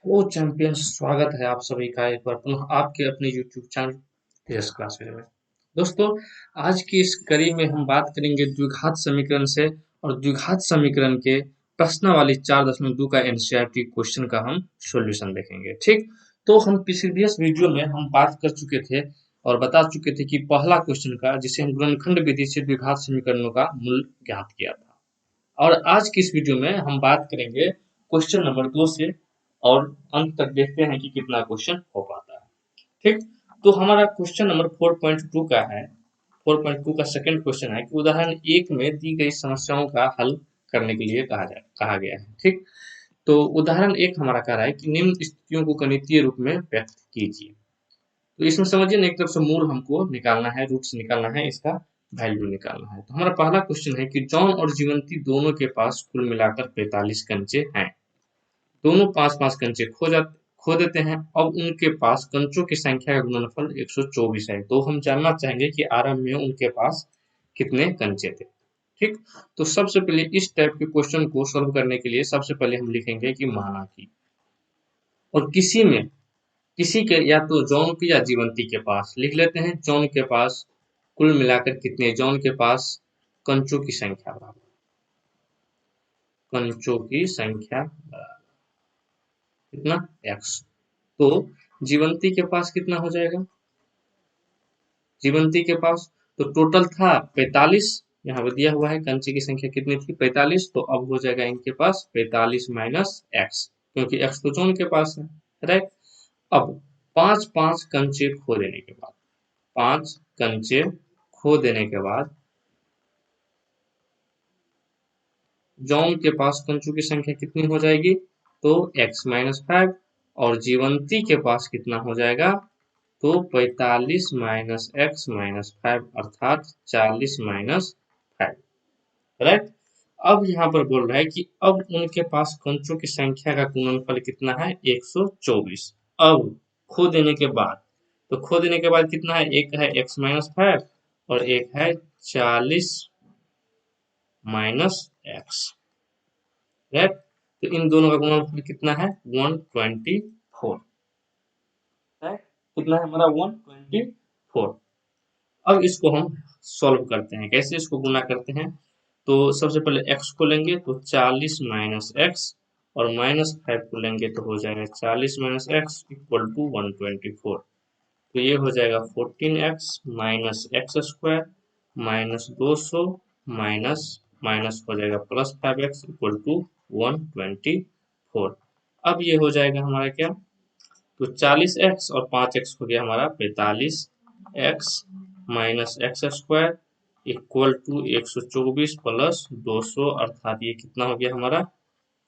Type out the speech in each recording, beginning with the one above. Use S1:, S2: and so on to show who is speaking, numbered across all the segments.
S1: वो चैंपियंस स्वागत है आप सभी का एक बार पुनः आपके अपने यूट्यूब चैनल तेजस क्लासेज में। दोस्तों, आज की इस कड़ी में हम बात करेंगे द्विघात समीकरण से और द्विघात समीकरण के प्रश्नावली 4.2 का एनसीईआरटी क्वेश्चन का हम सॉल्यूशन देखेंगे। ठीक, तो हम प्रीवियस वीडियो में हम बात कर चुके थे और बता चुके थे कि पहला क्वेश्चन का जिसे हम गुणनखंड विधि से द्विघात समीकरणों का मूल ज्ञात किया था। और आज की इस वीडियो में हम बात करेंगे क्वेश्चन नंबर 2 से और अंत तक देखते हैं कि कितना क्वेश्चन हो पाता है। ठीक, तो हमारा क्वेश्चन नंबर 4.2 का है। 4.2 का सेकंड क्वेश्चन है कि उदाहरण 1 में दी गई समस्याओं का हल करने के लिए कहा गया है। ठीक, तो उदाहरण 1 हमारा कह रहा है कि निम्न स्थितियों को गणितीय रूप में व्यक्त कीजिए। तो इसमें समझिए ना, एक तरफ से मूल हमको निकालना है, रूट्स निकालना है, इसका वैल्यू निकालना है। तो हमारा पहला क्वेश्चन है कि जॉन और जीवंती दोनों के पास कुल मिलाकर 45 कंचे हैं। दोनों 5-5 कंचे खो देते हैं। अब उनके पास कंचों की संख्या का गुणनफल 124 है। तो हम जानना चाहेंगे कि आरंभ में उनके पास कितने कंचे थे। ठीक, तो सबसे पहले इस टाइप के क्वेश्चन को सॉल्व करने के लिए सबसे पहले हम लिखेंगे कि माना कि, और किसी के या तो जॉन की या जीवंती के पास लिख लेते हैं। जॉन के पास कुल मिलाकर कितने, जॉन के पास कंचों की संख्या बराबर, कंचों की संख्या बराबर कितना, x। तो जीवंती के पास कितना हो जाएगा, जीवंती के पास तो टोटल था 45, यहाँ पर दिया हुआ है कंचे की संख्या कितनी थी 45। तो अब हो जाएगा इनके पास 45 माइनस एक्स, क्योंकि x तो जॉन के पास है, राइट। अब 5-5 कंचे खो देने के बाद, 5 कंचे खो देने के बाद जॉन के पास कंचों की संख्या कितनी हो जाएगी, तो x माइनस 5। और जीवंती के पास कितना हो जाएगा, तो 45 माइनस एक्स माइनस 5 अर्थात 40 माइनस 5, राइट। अब यहाँ पर बोल रहा है कि अब उनके पास कंचों की संख्या का गुणनफल कितना है, 124। अब खो देने के बाद, तो खो देने के बाद कितना है, एक है x माइनस 5 और एक है 40 माइनस एक्स, राइट। तो इन दोनों का गुणनफल कितना है, 124, राइट। कितना है हमारा, 124। अब इसको हम सॉल्व करते हैं, कैसे इसको गुना करते हैं। तो सबसे पहले x को लेंगे तो 40 माइनस एक्स, और माइनस 5 को लेंगे तो हो जाएगा 40 माइनस एक्स इक्वल टू 124। तो ये हो जाएगा 14x minus x square minus 200 minus minus हो जाएगा प्लस 5x इक्वल टू 124। अब ये हो जाएगा हमारा क्या, तो 40x और 5x हो गया हमारा 45x minus x square equal to 124 plus 200 अर्थात ये कितना हो गया हमारा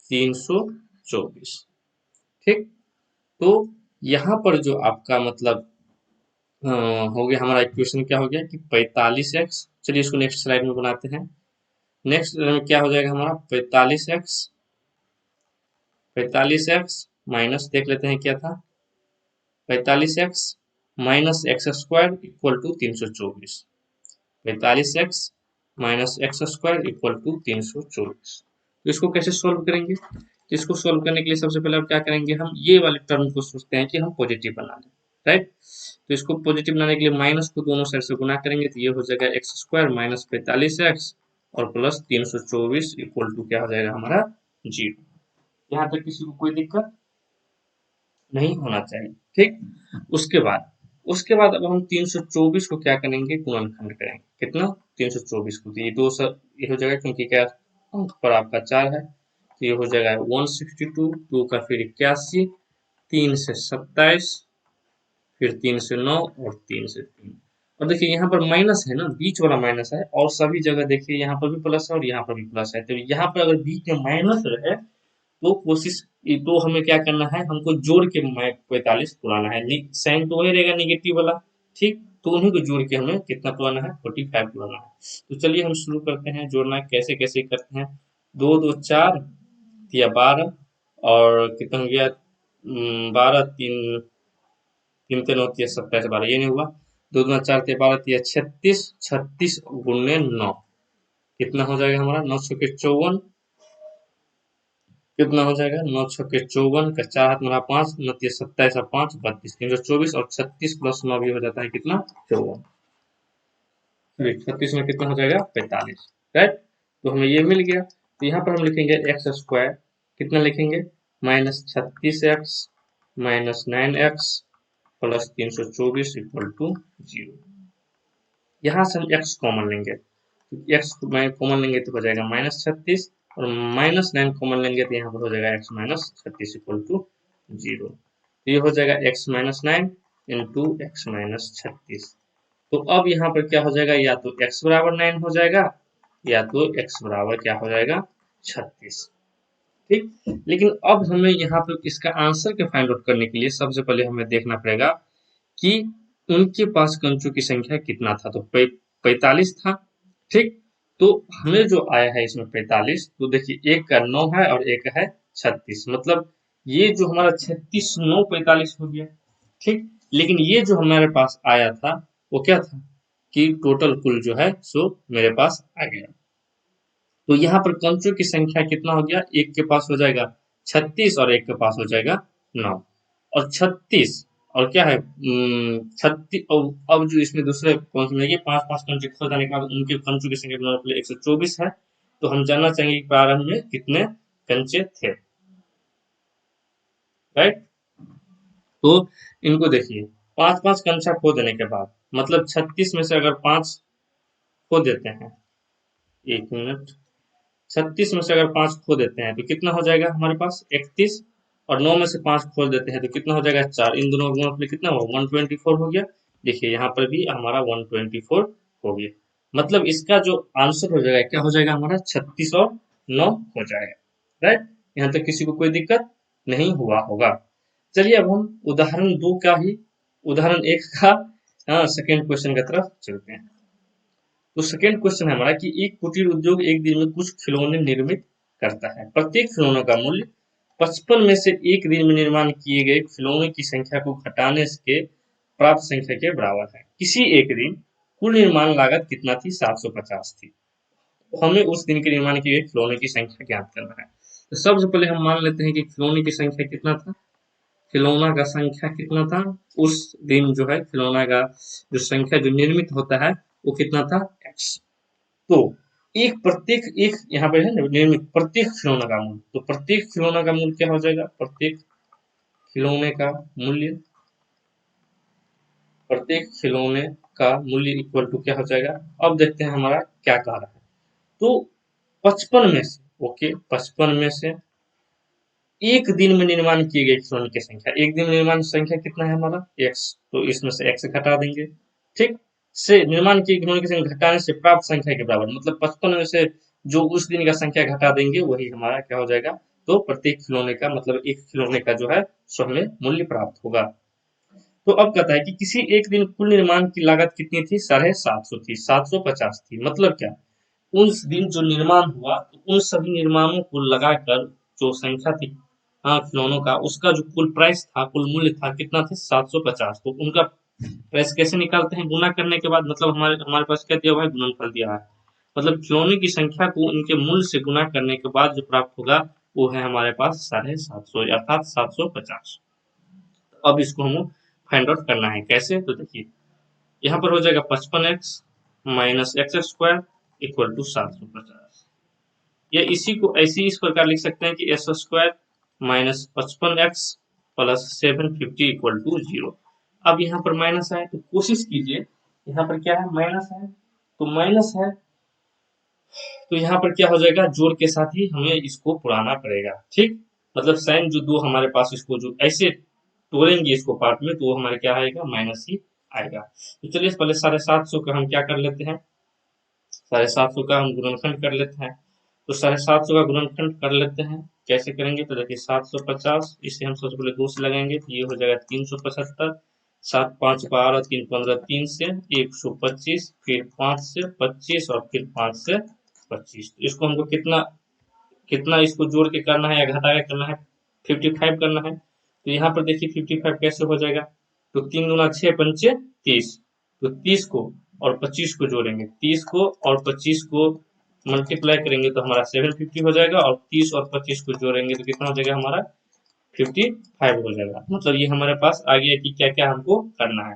S1: 324। ठीक, तो यहाँ पर जो आपका मतलब हो गया हमारा इक्वेशन क्या हो गया कि 45x। चलिए इसको नेक्स्ट स्लाइड में बनाते हैं। नेक्स्ट क्या हो जाएगा हमारा 45x माइनस देख लेते हैं क्या था, 45x minus x square equal to 324। 45x minus x square equal to 324। तो इसको कैसे सोल्व करेंगे, इसको सोल्व करने के लिए सबसे पहले आप क्या करेंगे, हम ये वाले टर्म को सोचते हैं कि हम पॉजिटिव बना लें, राइट। तो इसको पॉजिटिव बनाने के लिए माइनस को दोनों साइड से गुना करेंगे तो ये हो जाएगा एक्स स्क्वायर माइनस 45x और प्लस 324 इक्वल टू क्या हो जाएगा हमारा 0। यहाँ तक किसी को कोई दिक्कत नहीं होना चाहिए, ठीक। उसके बाद अब हम 324 को क्या करेंगे, गुणनखंड करेंगे। कितना, 324 को, तो ये दो सर ये हो जाएगा क्योंकि क्या अंक पर आपका 4 है, तो ये हो जाएगा 162, 2 का फिर 81, 3 से 27, फिर 3 से 9 और 3 से 3। और देखिए यहाँ पर माइनस है ना, बीच वाला माइनस है, और सभी जगह देखिए यहाँ पर भी प्लस है और यहाँ पर भी प्लस है। तो यहाँ पर अगर बीच में माइनस रहे तो कोशिश, तो हमें क्या करना है, हमको जोड़ के 45 पुराना है, साइन तो वही रहेगा निगेटिव वाला, ठीक। तो उन्हीं को जोड़ के हमें कितना पुराना है, 45 पुराना है। तो चलिए हम शुरू करते हैं जोड़ना, कैसे कैसे करते हैं। 2 2 4 या 12, और कितना हो गया 12, 3 3 3 होती है 27, 12 ये नहीं हुआ। 2 2 4 12 36, 36 गुणे 9 कितना हो जाएगा हमारा 9 54, कितना हो जाएगा, 9 छक्के 54 का 4 हाथ मरा 5, 29 27 और 5 32, 324 और 36 प्लस 9 भी हो जाता है कितना, 54। 36 में कितना हो जाएगा, 45, राइट। तो हमें ये मिल गया। तो यहाँ पर हम लिखेंगे एक्स स्क्वायर, कितना लिखेंगे, -36x -9x plus 324 equal to 0। यहाँ से हम x कॉमन लेंगे, x कॉमन लेंगे तो हो जाएगा -36 और -9 कॉमन लेंगे तो यहाँ पर हो जाएगा x -36 इक्वल टू 0। तो ये हो जाएगा x -9 इंटू एक्स -36। तो अब यहाँ पर क्या हो जाएगा, या तो x बराबर 9 हो जाएगा या तो x बराबर क्या हो जाएगा, 36। ठीक, लेकिन अब हमें यहाँ पर इसका आंसर के फाइंड आउट करने के लिए सबसे पहले हमें देखना पड़ेगा कि उनके पास कंचों की संख्या कितना था। तो 45 था, ठीक। तो हमें जो आया है इसमें 45, तो देखिए एक का 9 है और एक है 36, मतलब ये जो हमारा 36 9 45 हो गया, ठीक। लेकिन ये जो हमारे पास आया था वो क्या था कि टोटल कुल जो है सो मेरे पास आ गया। तो यहाँ पर कंचों की संख्या कितना हो गया, एक के पास हो जाएगा 36 और एक के पास हो जाएगा 9 और 36 और क्या है 36। अब जो इसमें दूसरे कौन से में पांच पांच कंचे खो जाने के बाद उनके कंचों की संख्या 124 है। तो हम जानना चाहेंगे कि प्रारंभ में कितने कंचे थे, राइट। तो इनको देखिए, पांच पांच कंचा खो देने के बाद मतलब 36 में से अगर 5 खो देते हैं, एक मिनट, 36 में से अगर 5 खो देते हैं तो कितना हो जाएगा हमारे पास 31, और 9 में से 5 खोल देते हैं तो कितना हो जाएगा 4, इन दोनों का गुणनफल कितना हुआ 124 हो गया। देखिए यहाँ पर भी हमारा 124 हो गया, मतलब इसका जो आंसर हो जाएगा क्या हो जाएगा हमारा 36 और 9 हो जाएगा, राइट। यहाँ तक किसी को कोई दिक्कत नहीं हुआ होगा। चलिए अब हम उदाहरण 2 का ही, उदाहरण 1 का सेकेंड क्वेश्चन की तरफ चलते हैं। तो सेकेंड क्वेश्चन है हमारा कि एक कुटीर उद्योग एक दिन में कुछ खिलौने निर्मित करता है। प्रत्येक खिलौने का मूल्य 55 में से एक दिन में निर्माण किए गए खिलौने की संख्या को घटाने के प्राप्त संख्या के बराबर है। किसी एक दिन कुल निर्माण लागत कितना थी, 750 थी। तो हमें उस दिन के निर्माण किए गए खिलौने की संख्या ज्ञात करना है। तो सबसे पहले हम मान लेते हैं कि खिलौने की संख्या कितना था, खिलौना का संख्या कितना था उस दिन, जो है खिलौना का जो संख्या जो निर्मित होता है वो कितना था, x। तो एक प्रत्येक एक यहाँ पे है ना निर्मित प्रत्येक खिलौना का मूल्य, तो प्रत्येक खिलौना का मूल्य क्या हो जाएगा, प्रत्येक खिलौने का मूल्य, प्रत्येक खिलौने का मूल्य इक्वल टू क्या हो जाएगा। अब देखते हैं हमारा क्या कह रहा है। तो 55 में से, ओके 55 में से एक दिन में निर्माण किए गए खिलौने की संख्या, एक दिन में निर्माण संख्या कितना है हमारा x, तो इसमें से x घटा देंगे, ठीक। से निर्माण किए खिलौने की संख्या घटाने से प्राप्त संख्या के बराबर, मतलब 55 में से जो उस दिन का संख्या घटा देंगे वही हमारा क्या हो जाएगा। तो प्रत्येक खिलौने का मतलब एक खिलौने का जो है सो हमें मूल्य प्राप्त होगा। तो अब कहता है कि किसी एक दिन कुल निर्माण की लागत कितनी थी, 750 थी, 750 थी, मतलब क्या, उस दिन जो निर्माण हुआ तो उन सभी निर्माणों को लगाकर जो संख्या थी खिलौनों का, उसका जो कुल प्राइस था, कुल मूल्य था कितना था, 750। तो उनका प्राइस कैसे निकालते हैं, गुना करने के बाद, मतलब हमारे हमारे पास क्या दिया हुआ है, गुणनफल दिया हुआ है, मतलब खिलौने की संख्या को उनके मूल्य से गुना करने के बाद जो प्राप्त होगा वो है हमारे पास 750 अर्थात 750। अब इसको हम फाइंड आउट करना है कैसे, तो देखिए यहाँ पर हो जाएगा 55x minus x square equal to 750, या इसी को ऐसे इस प्रकार लिख सकते हैं कि s square minus 55x plus 750 equal to 0। अब यहाँ पर माइनस है तो कोशिश कीजिए, यहाँ पर क्या है माइनस है, तो माइनस है तो यहाँ पर क्या हो जाएगा, जोड़ के साथ ही हमें इसको पुराना पड़ेगा, ठीक। मतलब साइन जो दो हमारे पास, इसको जो ऐसे तोड़ेंगे इसको पार्ट में तो हमारे क्या आएगा, माइनस ही आएगा। तो चलिए पहले 750 का हम क्या कर लेते हैं, 750 का हम गुणनखंड कर लेते हैं। तो 750 का गुणनखंड कर लेते हैं, कैसे करेंगे, तो देखिए 750 इसे हम सबसे पहले 2 से लगाएंगे तो ये हो जाएगा 375, 7 5 12 3 15 3 से 125, फिर 5 से 25 और फिर 5 से 25। तो इसको हमको कितना कितना इसको जोड़ के करना है या घटा के करना है, 55 करना है। तो यहाँ पर देखिए 55 कैसे हो जाएगा, तो 3 दूना 6 पंचे 30, तो 30 को और 25 को जोड़ेंगे, 30 को और 25 को मल्टीप्लाई करेंगे तो हमारा 750 हो जाएगा, और 30 और 25 को जोड़ेंगे तो कितना हो जाएगा हमारा 55 हो जाएगा। मतलब ये हमारे पास आ गया कि क्या क्या हमको करना है,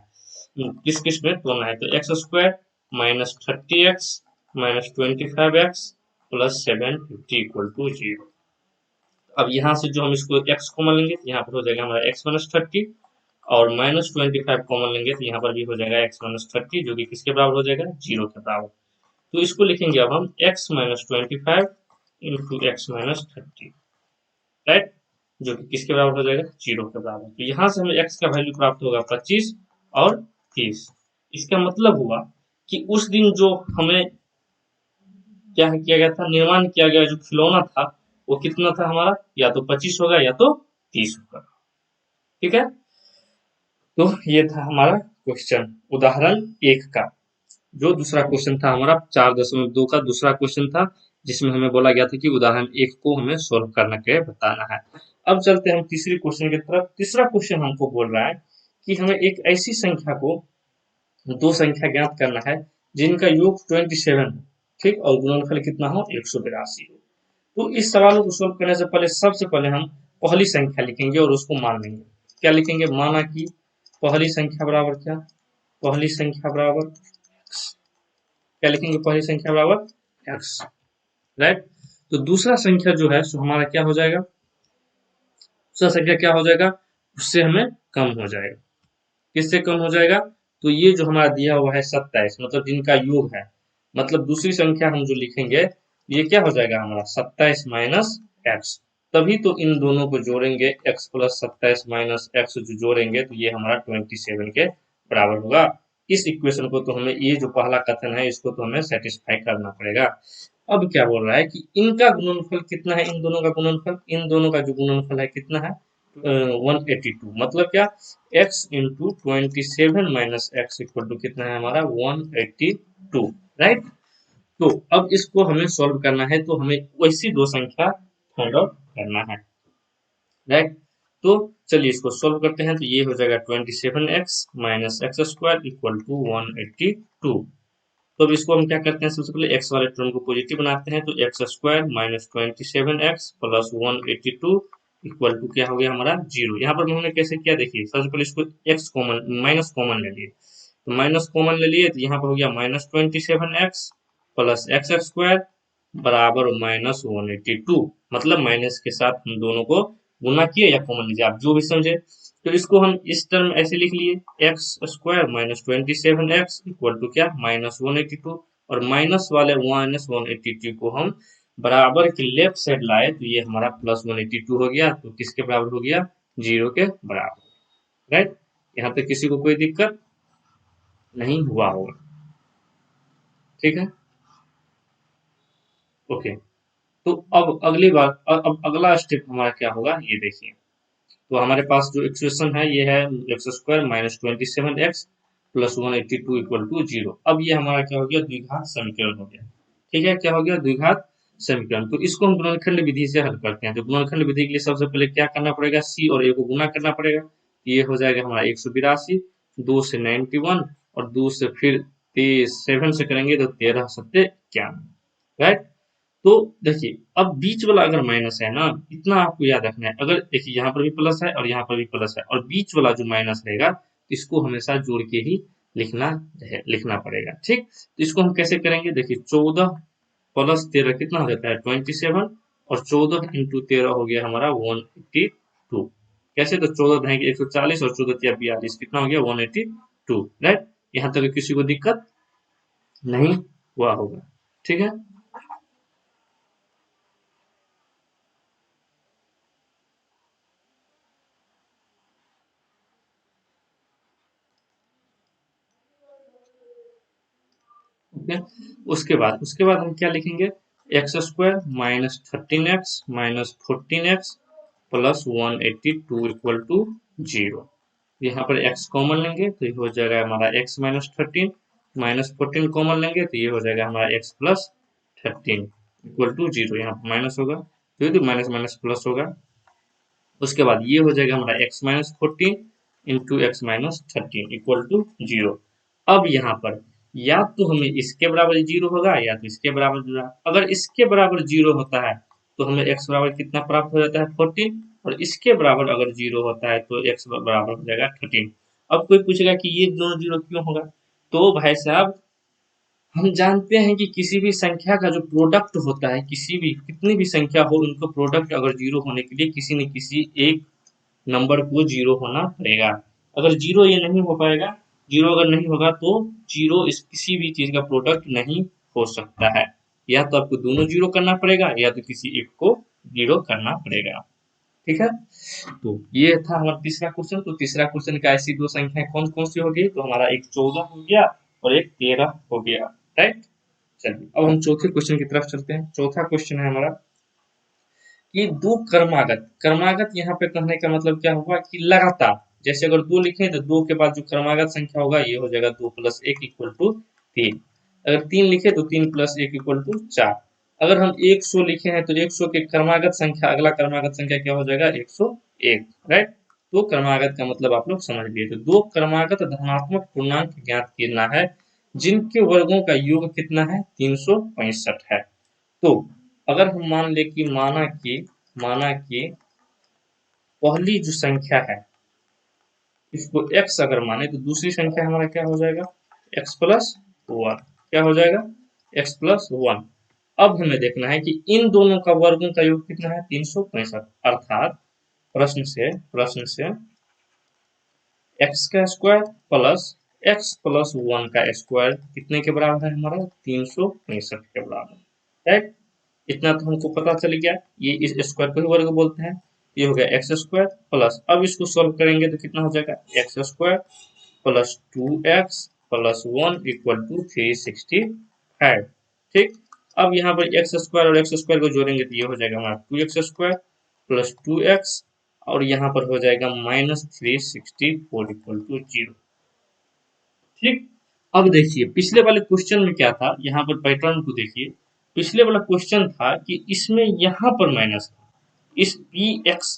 S1: किस किस में तोड़ना है। तो x square minus 30x minus 25x plus 750 equal to 0। अब यहाँ से जो हम इसको x कॉमन लेंगे तो यहाँ पर हो जाएगा हमारा x माइनस 30, और माइनस 25 कॉमन लेंगे तो यहाँ पर भी हो जाएगा x माइनस 30, जो कि किसके बराबर हो जाएगा 0 के बराबर। तो इसको लिखेंगे अब हम x minus 25 into x minus 30, right, जो कि किसके बराबर हो जाएगा 0 के बराबर। तो यहाँ से हमें x का वैल्यू प्राप्त होगा 25 और 30। इसका मतलब हुआ कि उस दिन जो हमें क्या किया गया था, निर्माण किया गया जो खिलौना था, वो कितना था हमारा, या तो 25 होगा या तो 30 होगा। ठीक है, तो ये था हमारा क्वेश्चन उदाहरण 1 का। जो दूसरा क्वेश्चन था हमारा 4.2 का दूसरा क्वेश्चन था, जिसमें हमें बोला गया था कि उदाहरण 1 को हमें सोल्व करना के बताना है। अब चलते हैं हम तीसरी क्वेश्चन की तरफ। तीसरा क्वेश्चन हमको बोल रहा है कि हमें एक ऐसी संख्या को, दो संख्या ज्ञात करना है जिनका योग 27 हो, ठीक, और गुणनफल कितना हो 182 हो। तो इस सवाल को सोल्व करने से पहले सबसे पहले हम पहली संख्या लिखेंगे और उसको मान लेंगे। क्या लिखेंगे, माना कि पहली संख्या बराबर क्या, पहली संख्या बराबर क्या लिखेंगे, पहली संख्या बराबर x, राइट। तो दूसरा संख्या जो है सो हमारा क्या हो जाएगा, दूसरा संख्या क्या हो जाएगा, उससे हमें कम हो जाएगा। किससे कम हो जाएगा, तो ये जो हमारा दिया हुआ है 27, मतलब जिनका योग है, मतलब दूसरी संख्या हम जो लिखेंगे ये क्या हो जाएगा हमारा 27 माइनस एक्स। तभी तो इन दोनों को जोड़ेंगे, x प्लस 27 माइनस एक्स जो जोड़ेंगे तो ये हमारा 27 के बराबर होगा। इस इक्वेशन को तो हमें, ये जो पहला कथन है इसको तो हमें सेटिस्फाई करना पड़ेगा। अब क्या बोल रहा है कि इनका गुणनफल कितना है, इन दोनों का गुणनफल, इन दोनों का जो गुणनफल है कितना है 182, मतलब क्या x into 27 minus x equal to कितना है हमारा 182, राइट। तो अब इसको हमें सॉल्व करना है, तो हमें वैसी दो संख्या फाइंड आउट करना है, राइट। तो चलिए इसको सॉल्व करते हैं। तो ये हो जाएगा 27x minus x square equal to 182। तो अब इसको हम क्या करते हैं, सबसे पहले x वाले टर्म को पॉजिटिव बनाते हैं, तो x square minus 27x plus 182 equal to क्या हो गया हमारा 0। यहाँ पर हमने कैसे किया देखिए, सबसे पहले इसको x कॉमन, माइनस कॉमन ले लिए, तो माइनस कॉमन ले लिए तो यहाँ पर हो गया minus 27x plus x square बराबर माइनस 182, मतलब माइनस के साथ हम दोनों को गुना किए या कॉमन लीजिए, आप जो भी समझे। तो इसको हम इस टर्म ऐसे लिख लिए x square minus 27x equal to क्या माइनस 182, और माइनस वाले माइनस 182 को हम बराबर के लेफ्ट साइड लाए तो ये हमारा प्लस 182 हो गया। तो किसके बराबर हो गया 0 के बराबर, राइट। यहाँ पे किसी को कोई दिक्कत नहीं हुआ होगा, ठीक है, ओके। तो अब अगली बार, अब अगला स्टेप हमारा क्या होगा ये देखिए। तो हमारे पास जो इक्वेशन है ये है x square minus 27x plus 182 equal to 0। अब ये हमारा क्या हो गया, द्विघात समीकरण हो गया, ठीक है, क्या हो गया द्विघात समीकरण। तो इसको हम गुणनखंड विधि से हल करते हैं। तो गुणनखंड विधि के लिए सबसे पहले क्या करना पड़ेगा, c और a को गुना करना पड़ेगा। ये हो जाएगा हमारा 182, 2 से 91 और 2 से फिर 7 से करेंगे तो 13 सत्ते 91, राइट। तो देखिए अब बीच वाला अगर माइनस है ना, इतना आपको याद रखना है, अगर देखिए यहाँ पर भी प्लस है और यहाँ पर भी प्लस है, और बीच वाला जो माइनस रहेगा इसको हमेशा जोड़ के ही लिखना पड़ेगा, ठीक। तो इसको हम कैसे करेंगे, देखिए 14 प्लस 13 कितना हो जाता है 27, और 14 इंटू 13 हो गया हमारा 182। कैसे, तो 14 रहेंगे 140 और 14 या 42 कितना हो गया 182, राइट। यहाँ तक किसी को दिक्कत नहीं हुआ होगा, ठीक है। ओके, उसके बाद हम क्या लिखेंगे, x square minus 13x minus 14x plus 182 equal to 0। यहाँ पर x कॉमन लेंगे तो ये हो जाएगा हमारा x माइनस 13 माइनस 14 कॉमन लेंगे तो ये हो जाएगा हमारा x प्लस 13 इक्वल टू 0। यहाँ माइनस होगा तो ये तो माइनस माइनस प्लस होगा। उसके बाद ये हो जाएगा हमारा x minus 14 into x minus 13 equal to 0। अब यहाँ पर या तो हमें इसके बराबर 0 होगा या तो इसके बराबर 0। अगर इसके बराबर 0 होता है तो हमें x बराबर कितना प्राप्त हो जाता है 14, और इसके बराबर अगर 0 होता है तो x बराबर हो जाएगा 13। अब कोई पूछेगा कि ये दोनों 0 क्यों होगा, तो भाई साहब हम जानते हैं कि किसी भी संख्या का जो प्रोडक्ट होता है, किसी भी कितनी भी संख्या हो उनका प्रोडक्ट अगर 0 होने के लिए किसी न किसी एक नंबर को 0 होना पड़ेगा। अगर 0 ये नहीं हो पाएगा, 0 अगर नहीं होगा तो 0 इस किसी भी चीज का प्रोडक्ट नहीं हो सकता है। या तो आपको दोनों 0 करना पड़ेगा या तो किसी एक को 0 करना पड़ेगा। ठीक है, तो ये था हमारा तीसरा क्वेश्चन। तो तीसरा क्वेश्चन का ऐसी दो संख्याएं कौन कौन सी होगी, तो हमारा एक 14 हो गया और एक 13 हो गया। राइट, चलिए अब हम चौथे क्वेश्चन की तरफ चलते हैं। चौथा क्वेश्चन है हमारा कि दो क्रमागत, क्रमागत यहाँ पे कहने का मतलब क्या होगा कि लगातार, जैसे अगर 2 लिखे तो 2 के बाद जो क्रमागत संख्या होगा ये हो जाएगा 2 + 1 = 3। अगर 3 लिखे तो 3 + 1 = 4। अगर हम 100 लिखे हैं तो 100 के क्रमागत संख्या, अगला क्रमागत संख्या क्या हो जाएगा 101। राइट, तो क्रमागत का मतलब आप लोग समझ लिए। तो दो क्रमागत धनात्मक पूर्णांक ज्ञात करना है जिनके वर्गों का योग कितना है 365 है। तो अगर हम मान ले कि माना कि पहली जो संख्या है इसको x अगर माने तो दूसरी संख्या हमारा क्या हो जाएगा x + 1। क्या हो जाएगा x + 1। अब हमें देखना है कि इन दोनों का वर्गों का योग कितना है 365। अर्थात प्रश्न से x का स्क्वायर प्लस x + 1 का स्क्वायर कितने के बराबर है हमारा 365 के बराबर। राइट, इतना तो हमको पता चल गया, ये इस स्क्वायर को ही वर्ग बोलते हैं। ये हो गया एक्स स्क्वायर प्लस, अब इसको सॉल्व करेंगे तो कितना हो जाएगा एक्स स्क्वायर प्लस 2x + 1 = 365। ठीक, अब यहाँ पर एक्स स्क्वायर और एक्स स्क्वायर को जोड़ेंगे तो ये हो जाएगा हमारा 2x² + 2x और यहाँ पर हो जाएगा -364 = 0। ठीक, अब देखिए पिछले वाले क्वेश्चन में क्या था, यहाँ पर पैटर्न को देखिए। पिछले वाला क्वेश्चन था कि इसमें यहाँ पर माइनस था, इस पी एक्स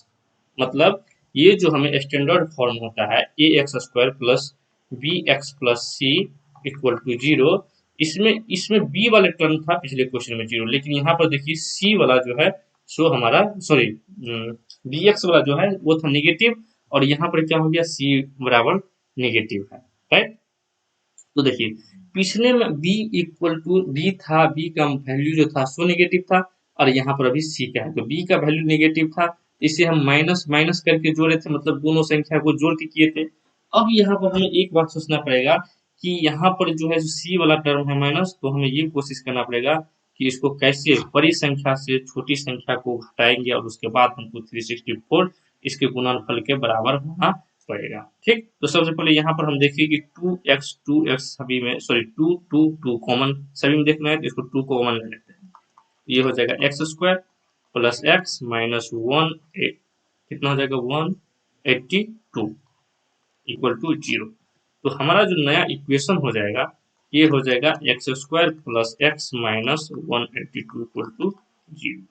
S1: मतलब ये जो हमें स्टैंडर्ड फॉर्म होता है ax² + bx + c = 0, इसमें इसमें b वाले टर्म था पिछले क्वेश्चन में 0, लेकिन यहाँ पर देखिए c वाला जो है सो हमारा सॉरी bx वाला जो है वो था नेगेटिव, और यहाँ पर क्या हो गया c बराबर नेगेटिव है। राइट, तो देखिए पिछले में b = b था, b का वैल्यू जो था सो नेगेटिव था, और यहाँ पर अभी c का है तो b का वैल्यू नेगेटिव था, इसे हम माइनस माइनस करके जोड़े थे, मतलब दोनों संख्या को जोड़ के किए थे। अब यहाँ पर हमें एक बात सोचना पड़ेगा कि यहाँ पर जो है जो c वाला टर्म है माइनस, तो हमें ये कोशिश करना पड़ेगा कि इसको कैसे बड़ी संख्या से छोटी संख्या को घटाएंगे और उसके बाद हमको 364 इसके गुणनफल के बराबर होना पड़ेगा। ठीक, तो सबसे पहले यहाँ पर हम देखिए कि 2x सभी में सॉरी 2 कॉमन सभी में देखना है तो इसको 2 कॉमन ले लेते हैं। ये हो जाएगा x² + x - 1 कितना हो जाएगा 182 = 0। तो हमारा जो नया इक्वेशन हो जाएगा ये हो जाएगा x² + x - 182 = 0।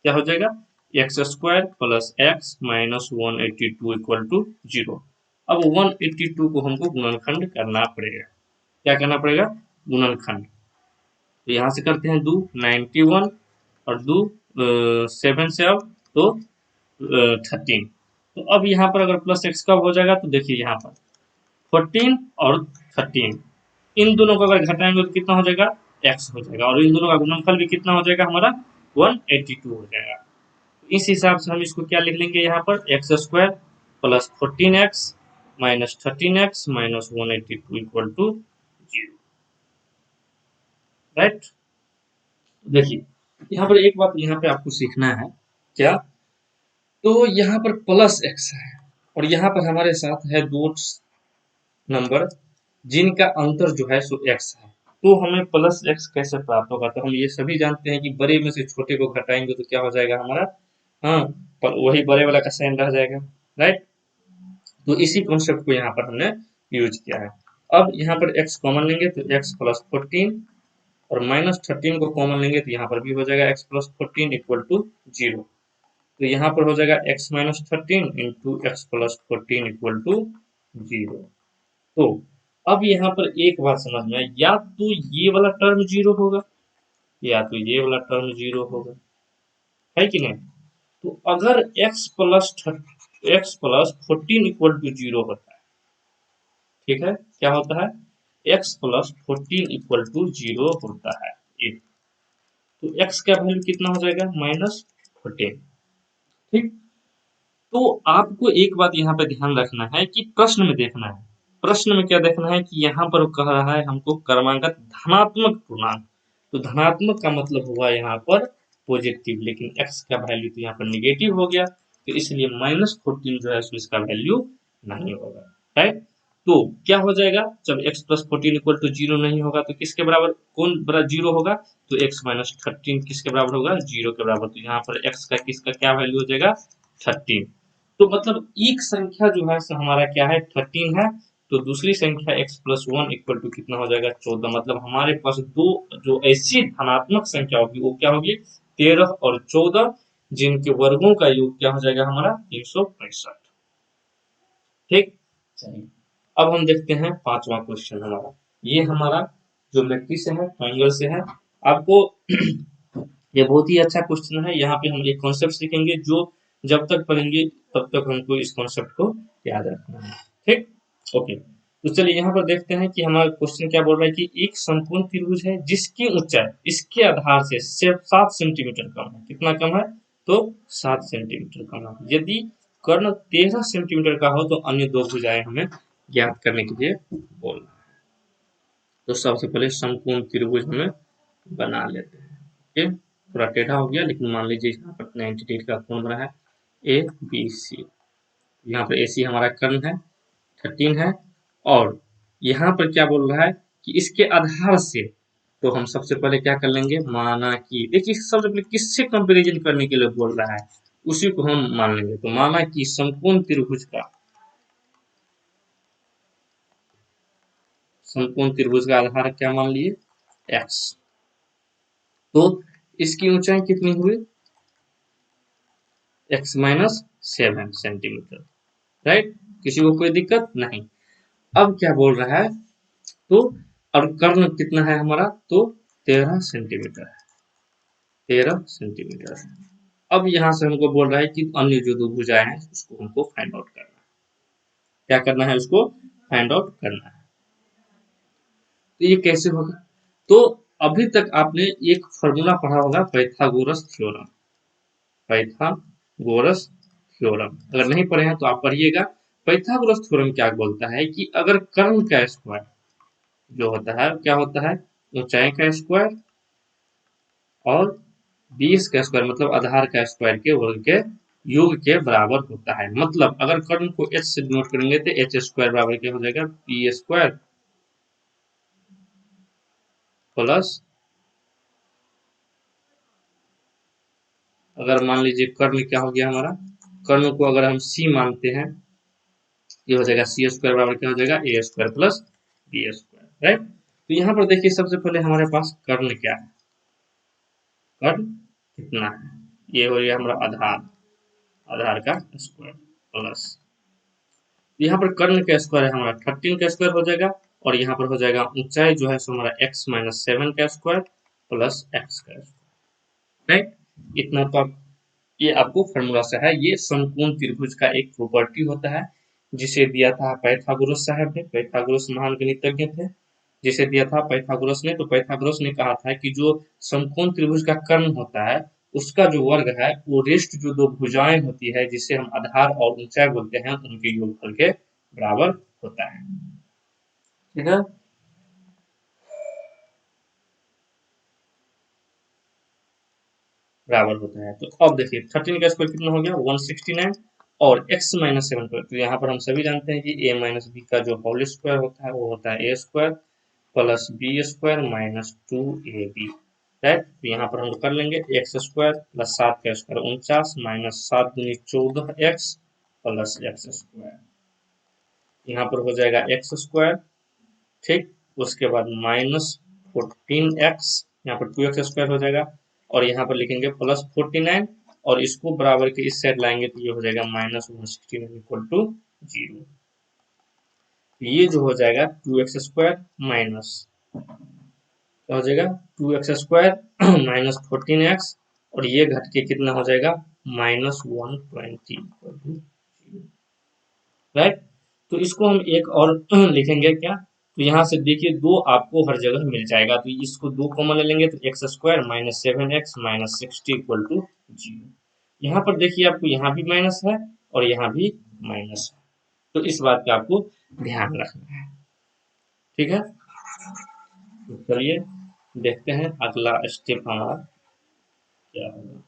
S1: क्या हो जाएगा x² + x - 182 = 0। अब 182 को हमको गुणनखंड करना पड़ेगा। क्या करना पड़ेगा गुणनखंड, तो यहाँ से करते हैं 2 91 और 2 7 से अब तो 13। तो अब यहाँ पर अगर प्लस x कब हो जाएगा तो देखिए यहाँ पर 14 और 13 इन दोनों को अगर घटाएंगे तो कितना हो जाएगा x हो जाएगा, और इन दोनों का गुणनफल भी कितना हो जाएगा हमारा 182 हो जाएगा। इस हिसाब से हम इसको क्या लिख लेंगे यहाँ पर x² + 14x - 13x - 182 = 0। राइट, देखिए यहाँ पर एक बात यहाँ पे आपको सीखना है क्या, तो यहाँ पर प्लस x है और यहाँ पर हमारे साथ है दो नंबर जिनका अंतर जो है सो x है, तो हमें प्लस x कैसे प्राप्त होगा, तो हम ये सभी जानते हैं कि बड़े में से छोटे को घटाएंगे तो क्या हो जाएगा हमारा, हाँ पर वही बड़े वाला का साइन रह जाएगा। राइट, तो इसी कॉन्सेप्ट को यहाँ पर हमने यूज किया है। अब यहाँ पर x कॉमन लेंगे तो x + 14 और -13 को कॉमन लेंगे तो यहाँ पर भी हो जाएगा x + 14 = 0। तो यहाँ पर हो जाएगा x - 13 × x + 14 = 0। तो अब यहाँ पर एक बात समझ में आई, या तो ये वाला टर्म जीरो होगा या तो ये वाला टर्म जीरो होगा, है कि नहीं। तो अगर x plus 14 equal to zero होता है, ठीक है, क्या होता है, x plus 14 equal to zero होता है, एक, तो x का वैल्यू कितना हो जाएगा, -14, ठीक। तो आपको एक बात यहाँ पे ध्यान रखना है कि प्रश्न में देखना है, प्रश्न में क्या देखना है कि यहाँ पर कह रहा है हमको क्रमागत धनात्मक पूर्णांक, तो धनात्मक का मतलब हुआ यहाँ पर पॉजिटिव, लेकिन x का वैल्यू तो यहाँ पर निगेटिव हो गया, तो इसलिए -14 जो है सो इसका वैल्यू नहीं होगा, राइट। तो क्या हो जाएगा, जब x+14 इक्वल टू जीरो नहीं होगा तो किसके बराबर, कौन बड़ा जीरो होगा, तो x-13 किसके बराबर होगा, जीरो के बराबर, तो यहाँ पर x का किसका क्या वैल्यू हो जाएगा, 13। तो मतलब एक संख्या जो है सो हमारा क्या है, 13 है, तो दूसरी संख्या x+1 इक्वल टू कितना हो जाएगा, 14, मतलब हमारे पास दो जो ऐसी धनात्मक संख्या होगी वो क्या होगी, 13 और 14, जिनके वर्गों का योग क्या हो जाएगा हमारा 365, ठीक। चलिए अब हम देखते हैं पांचवा क्वेश्चन हमारा, ये हमारा ज्योमेट्री से है, ट्रायंगल से है। आपको ये बहुत ही अच्छा क्वेश्चन है, यहाँ पे हम एक कॉन्सेप्ट सीखेंगे जो जब तक पढ़ेंगे तब तक हमको इस कॉन्सेप्ट को याद रखना है, ठीक। ओके, तो चलिए यहाँ पर देखते हैं कि हमारा क्वेश्चन क्या बोल रहा है कि एक समकोण त्रिभुज है जिसकी ऊंचाई इसके आधार से सिर्फ 7 सेंटीमीटर कम है, कितना कम है, तो 7 सेंटीमीटर कम है। यदि कर्ण 13 सेंटीमीटर का हो तो अन्य दो भुजाएं हमें ज्ञात करने के लिए बोलना है। तो सबसे पहले समकोण त्रिभुज हमें बना लेते हैं, ओके, थोड़ा टेढ़ा हो गया, लेकिन मान लीजिए यहाँ पर 90 डिग्री का कोण बना है, ए बी सी, यहाँ पर ए सी हमारा कर्ण है, 13 है, और यहाँ पर क्या बोल रहा है कि इसके आधार से, तो हम सबसे पहले क्या कर लेंगे, माना कि देखिए सबसे पहले किससे कंपैरिजन करने के लिए बोल रहा है, उसी को हम मान लेंगे, तो माना कि समकोण त्रिभुज का, समकोण त्रिभुज का आधार क्या मान लिए, x, तो इसकी ऊंचाई कितनी हुई, x-7 सेंटीमीटर, राइट, किसी को कोई दिक्कत नहीं। अब क्या बोल रहा है, तो और कर्ण कितना है हमारा, तो 13 सेंटीमीटर है, 13 सेंटीमीटर। अब यहाँ से हमको बोल रहा है कि अन्य जो दो भुजाएं हैं उसको हमको फाइंड आउट करना है, क्या करना है, उसको फाइंड आउट करना है। तो ये कैसे होगा, तो अभी तक आपने एक फॉर्मूला पढ़ा होगा, पाइथागोरस थ्योरम, पाइथागोरस थ्योरम, अगर नहीं पढ़े हैं तो आप पढ़िएगा। पाइथागोरस थ्योरम क्या बोलता है कि अगर कर्ण का स्क्वायर जो होता है क्या होता है, ऊंचाई का स्क्वायर और बेस का स्क्वायर मतलब आधार का स्क्वायर के वर्ग के योग के बराबर होता है। मतलब अगर कर्ण को h से डिनोट करेंगे तो h स्क्वायर बराबर क्या हो जाएगा, पी स्क्वायर प्लस, अगर मान लीजिए कर्ण क्या हो गया हमारा, कर्ण को अगर हम c मानते हैं, ये हो जाएगा सी स्क्वायर बराबर क्या हो जाएगा, a square plus b square, right. तो यहाँ पर देखिए सबसे पहले हमारे पास कर्ण क्या है, कर्ण कितना है, ये हो गया हमारा आधार, आधार का स्क्वायर प्लस, यहाँ पर कर्ण का स्क्वायर है हमारा 13 का स्क्वायर हो जाएगा, और यहाँ पर हो जाएगा ऊंचाई जो है सो हमारा x-7 का स्क्वायर प्लस x का स्क्वायर, राइट। इतना तो आप, ये आपको फॉर्मूला से है, ये समकोण त्रिभुज का एक प्रॉपर्टी होता है जिसे दिया था पाइथागोरस साहब ने, पाइथागोरस महान गणितज्ञ थे, जिसे दिया था पाइथागोरस ने। तो पाइथागोरस ने कहा था कि जो समकोण त्रिभुज का कर्ण होता है उसका जो वर्ग है वो रेस्ट जो दो भुजाएं होती है जिसे हम आधार और ऊंचाई बोलते हैं उनके योगफल के बराबर होता है, ठीक है। बराबर होता है, तो अब देखिए 13 का स्क्वायर कितना हो गया, 169, और x-7 पर, तो यहाँ पर हम सभी जानते हैं कि a माइनस बी का जो होल स्क्वायर होता है वो होता है a square plus b square minus 2ab, right. तो यहाँ पर हम कर लेंगे एक्स स्क्वायर प्लस 7 का स्क्वायर 49 माइनस 7 दूनी 14x प्लस एक्स स्क्वायर, यहाँ पर हो जाएगा एक्स स्क्वायर, ठीक, उसके बाद -14x, यहाँ पर 2x स्क्वायर हो जाएगा, और यहाँ पर लिखेंगे प्लस 49, और इसको बराबर के इस साइड लाएंगे तो ये हो जाएगा -169 इक्वल टू 0। ये जो हो जाएगा 2x² माइनस, क्या हो जाएगा 2x² माइनस 14x, और ये घट के कितना हो जाएगा -120, राइट। तो इसको हम एक और लिखेंगे क्या, तो यहाँ से देखिए दो आपको हर जगह मिल जाएगा, तो इसको दो कॉमन ले लेंगे तो x² minus 7x minus 60 equal to 0। यहाँ पर देखिए आपको यहाँ भी माइनस है और यहाँ भी माइनस है, तो इस बात का आपको ध्यान रखना है, ठीक है। तो चलिए देखते हैं अगला स्टेप हमारा क्या होगा।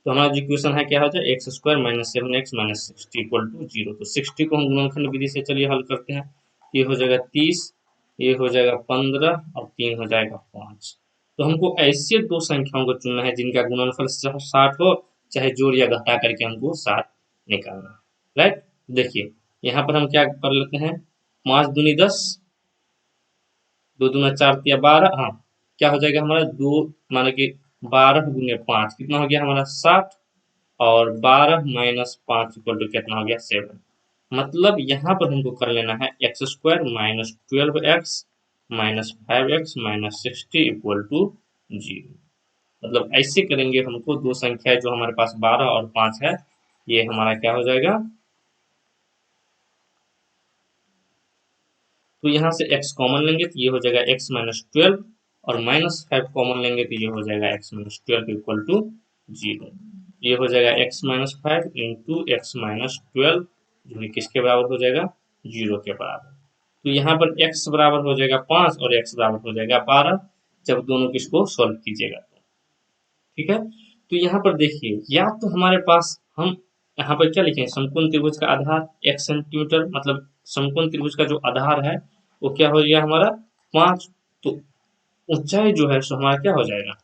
S1: तो हमारा जो इक्वेशन है क्या हो जाए x² minus 7x minus 60 equal to 0। तो 60 को हम गुणनखंड विधि से चलिए हल करते हैं, ये हो जाएगा 30, ये हो जाएगा 15 और 3 हो जाएगा 5। तो हमको ऐसे दो संख्याओं को चुनना है जिनका गुणनफल 60 हो, चाहे जोड़ या घटा करके हमको 7 निकालना है, राइट। देखिए यहाँ पर हम क्या कर लेते हैं, 5 दूनी 10, 2 दूना 4 या 12, हाँ क्या हो जाएगा हमारा दो, माना कि 12 गुने 5 कितना हो गया हमारा 60, और 12 माइनस 5 इक्वल टू कितना हो गया 7। मतलब यहाँ पर हमको कर लेना है x² minus 12x minus 5x minus 60 equal to 0। मतलब ऐसे करेंगे हमको दो संख्या जो हमारे पास 12 और 5 है, ये हमारा क्या हो जाएगा, तो यहाँ से x कॉमन लेंगे तो ये हो जाएगा x माइनस 12, और माइनस 5 कॉमन लेंगे तो ये हो जाएगा x माइनस 12 इक्वल टू 0। ये हो जाएगा x minus 5 into x minus 12, जो कि किसके बराबर हो जाएगा 0 के बराबर। तो यहाँ पर x बराबर हो जाएगा 5 और x बराबर हो जाएगा 12 जब दोनों किसको सॉल्व कीजिएगा तो, ठीक है। तो यहाँ पर देखिए या तो हमारे पास हम यहाँ पर क्या लिखें, समकोण त्रिभुज का आधार 1 सेंटीमीटर, मतलब समकोण त्रिभुज का जो आधार है वो क्या हो गया हमारा 5। तो ऊंचाई जो है सो हमारा क्या हो जाएगा,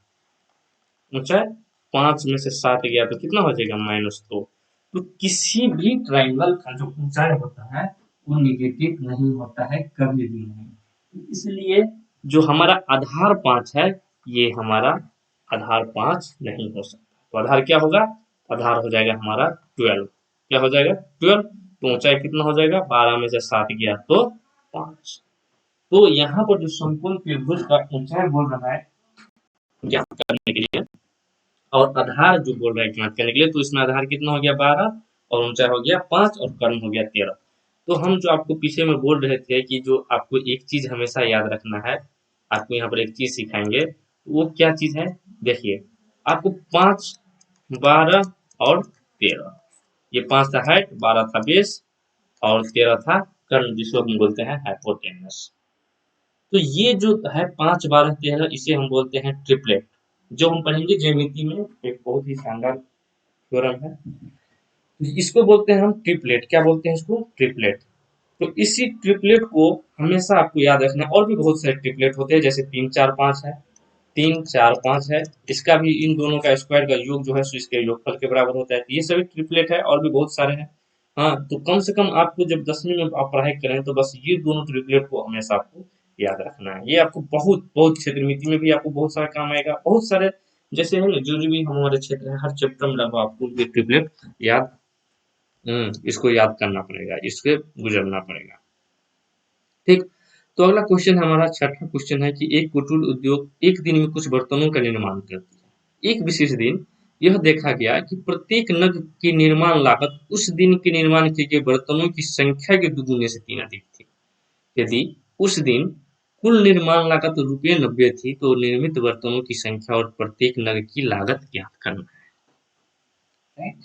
S1: ऊंचाई 5 में से 7 गया तो कितना हो जाएगा -2। तो किसी भी ट्राइंगल का जो ऊंचाई होता है वो निगेटिव नहीं होता है कभी भी नहीं, तो इसलिए जो हमारा आधार 5 है ये हमारा आधार 5 नहीं हो सकता। तो आधार क्या होगा, आधार हो जाएगा हमारा 12, क्या हो जाएगा 12। तो ऊंचाई कितना हो जाएगा 12 में से 7 गया तो 5। तो यहाँ पर जो समकोण त्रिभुज का ऊंचाई बोल रहा है ज्ञात करने के लिए, और आधार जो बोल रहा है ज्ञात करने के लिए, तो इसमें आधार कितना हो गया 12 और ऊंचाई हो गया 5 और कर्ण हो गया 13। तो हम जो आपको पीछे में बोल रहे थे कि जो आपको एक चीज हमेशा याद रखना है, आपको यहाँ पर एक चीज सिखाएंगे, वो क्या चीज है, देखिए आपको 5, 12 और 13, ये 5 था हाइट, 12 था बेस और 13 था कर्ण, जिसको हम बोलते हैं हाइपोटेनस। तो ये जो है 5, 12, 13 इसे हम बोलते हैं ट्रिपलेट, जो हम पढ़ेंगे ज्यामिति में, एक बहुत ही शानदार थ्योरम है। इसको बोलते हैं हम ट्रिपलेट, क्या बोलते हैं इसको ट्रिपलेट। तो इसी ट्रिपलेट को हमेशा आपको याद रखना है, और भी बहुत सारे ट्रिपलेट होते हैं जैसे 3, 4, 5 है, 3, 4, 5 है, इसका भी इन दोनों का स्क्वायर का योग जो है सो इसके योगफल के बराबर होता है। तो ये सभी ट्रिपलेट है और भी बहुत सारे हैं। हाँ तो कम से कम आपको जब 10वीं में आप पढ़ाई करें तो बस ये दोनों ट्रिपलेट को हमेशा आपको याद रखना है। ये आपको बहुत बहुत क्षेत्रमिति में भी आपको बहुत सारा काम आएगा, बहुत सारे जैसे है ना जो भी हमारे क्षेत्र है हर चैप्टर में लगभग आपको ये ट्रिपलेट याद, इसको याद करना पड़ेगा, इसके गुजरना पड़ेगा, ठीक। तो अगला क्वेश्चन हमारा छठा क्वेश्चन है कि एक कुटीर उद्योग एक दिन में कुछ बर्तनों का निर्माण करती है। एक विशेष दिन यह देखा गया कि प्रत्येक नग की निर्माण लागत उस दिन के निर्माण किए गए बर्तनों की संख्या के दुगुने से 3 अधिक थी। यदि उस दिन कुल निर्माण लागत ₹90 थी तो निर्मित बर्तनों की संख्या और प्रत्येक नग की लागत ज्ञात करना है, राइट।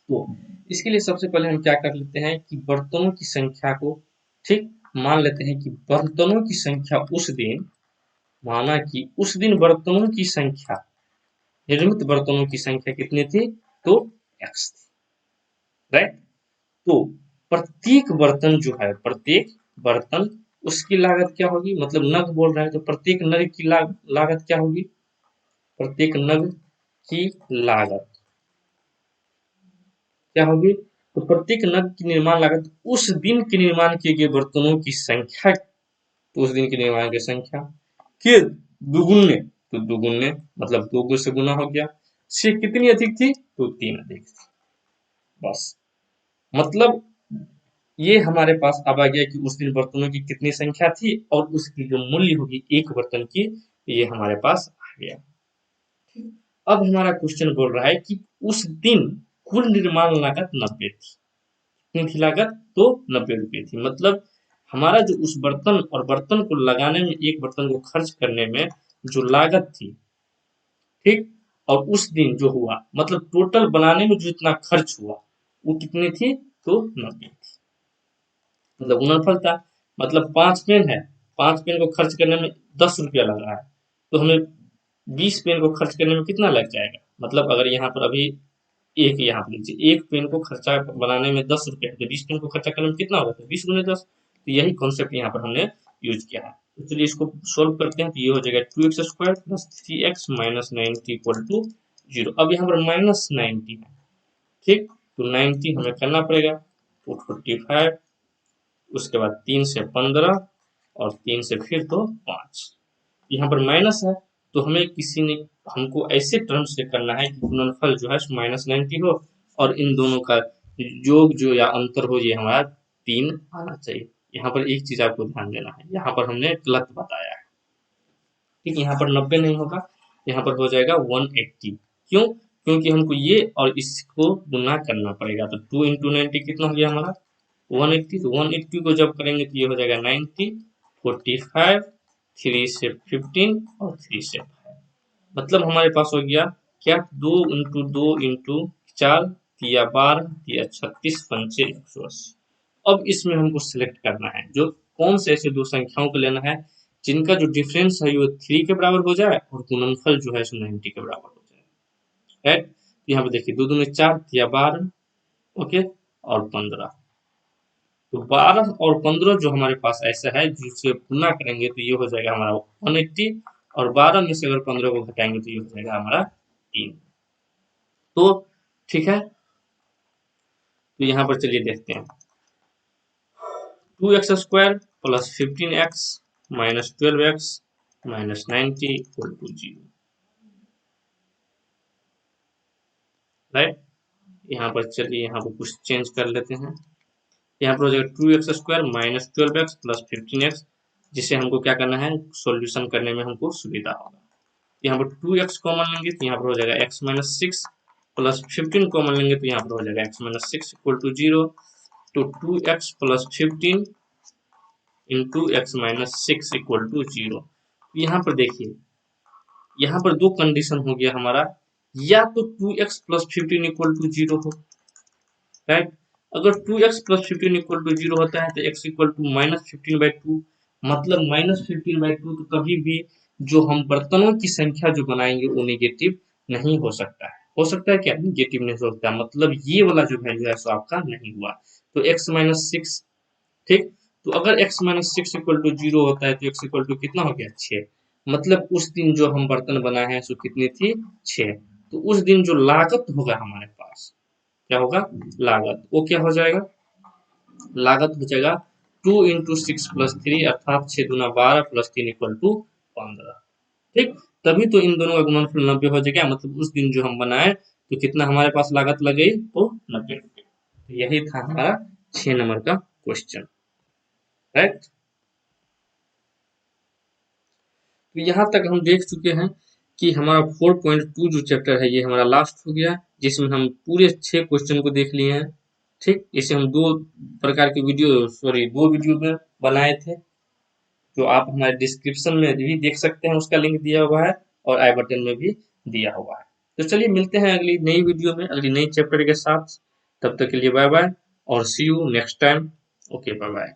S1: तो इसके लिए सबसे पहले हम क्या कर लेते हैं कि बर्तनों की संख्या को, ठीक, मान लेते हैं कि बर्तनों की संख्या उस दिन, माना कि उस दिन बर्तनों की संख्या, निर्मित बर्तनों की संख्या कितनी थी, तो x थी, राइट। तो प्रत्येक बर्तन जो है, प्रत्येक बर्तन उसकी लागत क्या होगी, मतलब नग बोल रहा है तो प्रत्येक नग की लागत क्या होगी, प्रत्येक नग की लागत क्या होगी, तो प्रत्येक नग की निर्माण लागत उस दिन के निर्माण किए गए बर्तनों की संख्या, तो उस दिन के निर्माण की संख्या के दुगुने, तो दुगुने मतलब 2 से गुना हो गया, से कितनी अधिक थी, तो 3 अधिक थी, बस। मतलब ये हमारे पास अब आ गया कि उस दिन बर्तनों की कितनी संख्या थी और उसकी जो मूल्य होगी एक बर्तन की, ये हमारे पास आ गया। अब हमारा क्वेश्चन बोल रहा है कि उस दिन कुल निर्माण लागत 90 थी। कितनी थी लागत? तो 90 रुपये थी। मतलब हमारा जो उस बर्तन और बर्तन को लगाने में, एक बर्तन को खर्च करने में जो लागत थी, ठीक, और उस दिन जो हुआ, मतलब टोटल बनाने में जो इतना खर्च हुआ वो कितनी थी? तो 90 थी। मतलब गुणनफल था। मतलब 5 पेन है, 5 पेन को खर्च करने में 10 रुपया लग रहा है, तो हमें 20 पेन को खर्च करने में कितना लग जाएगा? मतलब अगर यहाँ पर अभी एक, यहाँ पर लीजिए, एक पेन को खर्चा बनाने में 10 रुपया है, तो 20 पेन को खर्चा करने में कितना होगा? तो 20 गुने 10। तो यही कॉन्सेप्ट यहाँ पर हमने यूज किया है। तो चलिए इसको सोल्व करते हैं। तो ये हो जाएगा 2x² plus 3x minus 90 equal to 0। अब यहाँ पर माइनस 90 है, ठीक, तो 90 हमें करना पड़ेगा, तो 45, उसके बाद 3 से 15 और 3 से फिर तो 5। यहाँ पर माइनस है, तो हमें किसी ने हमको ऐसे टर्म से करना है कि गुणनफल जो है माइनस 90 हो और इन दोनों का योग जो या अंतर हो, ये हमारा 3 आना चाहिए। यहाँ पर एक चीज आपको ध्यान देना है, यहाँ पर हमने गलत बताया है, ठीक, यहाँ पर 90 नहीं होगा, यहाँ पर हो जाएगा 180। क्यों? क्योंकि हमको ये और इसको गुना करना पड़ेगा। तो 2 इंटू 90 कितना हो गया हमारा? 180। तो 180 को जब करेंगे तो ये हो जाएगा 90, 45, 3 से 15 और 3 से 5। मतलब हमारे पास हो गया क्या? 2 इंटू 4 दिया 12 दिया 36 पंचे 180। अब इसमें हमको सिलेक्ट करना है, जो कौन से ऐसे दो संख्याओं को लेना है जिनका जो डिफरेंस है वो 3 के बराबर हो जाए और गुणनफल जो है 90 के बराबर हो जाए, राइट। यहाँ पे देखिए 2 दूनी 4 दिया 12, ओके, और 15। तो 12 और 15 जो हमारे पास ऐसा है जिसे गुना करेंगे तो ये हो जाएगा हमारा 180, और 12 में से अगर 15 को घटाएंगे तो ये हो जाएगा हमारा 3। तो ठीक है, तो यहाँ पर चलिए देखते हैं। 2x² plus 15x minus 12x minus 90 equal to 0, right. यहाँ पर चलिए यहाँ पर कुछ चेंज कर लेते हैं। यहाँ पर हो जाएगा 2x² minus 12x plus 15x, जिसे हमको क्या करना है? सॉल्यूशन करने में हमको सुविधा होगा। यहाँ पर 2x कॉमन लेंगे तो यहाँ पर हो जाएगा x माइनस 6 प्लस 15 कॉमन लेंगे तो यहाँ पर हो जाएगा x माइनस 6 इक्वल टू 0। तो 2x plus 15 into x minus 6 equal to 0। यहाँ पर देखिए, यहाँ पर दो कंडीशन हो गया हमारा, या तो 2x प्लस 15 इक्वल टू 0 हो, राइट। अगर 2x प्लस 15 इक्वल टू 0 होता है तो x इक्वल टू माइनस 15/2। मतलब माइनस 15/2 तो कभी भी जो हम बर्तनों की संख्या जो बनाएंगे वो नेगेटिव नहीं हो सकता है। हो सकता है क्या? नेगेटिव नहीं हो सकता। मतलब ये वाला जो वैल्यू है सो आपका नहीं हुआ। तो x माइनस 6, ठीक। तो अगर x माइनस 6 इक्वल टू 0 होता है तो x इक्वल टू कितना हो गया? 6। मतलब उस दिन जो हम बर्तन बनाए हैं सो कितनी थी? 6। तो उस दिन जो लागत होगा हमारे पास, क्या होगा? लागत, वो क्या हो जाएगा? लागत हो जाएगा 2 इंटू 6 प्लस 3, अर्थात 6 दूना 12 प्लस 3 इक्वल टू 15, ठीक। तभी तो इन दोनों का गुणनफल 90 हो जाएगा। मतलब उस दिन जो हम बनाए तो कितना हमारे पास लागत लग गई? तो 90 रुपये। तो यही था हमारा 6 नंबर का क्वेश्चन, राइट। तो यहाँ तक हम देख चुके हैं कि हमारा 4.2 जो चैप्टर है ये हमारा लास्ट हो गया, जिसमें हम पूरे 6 क्वेश्चन को देख लिए हैं, ठीक। इसे हम दो प्रकार की वीडियो, सॉरी, दो वीडियो में बनाए थे, जो आप हमारे डिस्क्रिप्शन में भी देख सकते हैं, उसका लिंक दिया हुआ है और आई बटन में भी दिया हुआ है। तो चलिए मिलते हैं अगली नई वीडियो में, अगली नई चैप्टर के साथ। तब तक के लिए बाय बाय और see you next time. Okay, bye bye.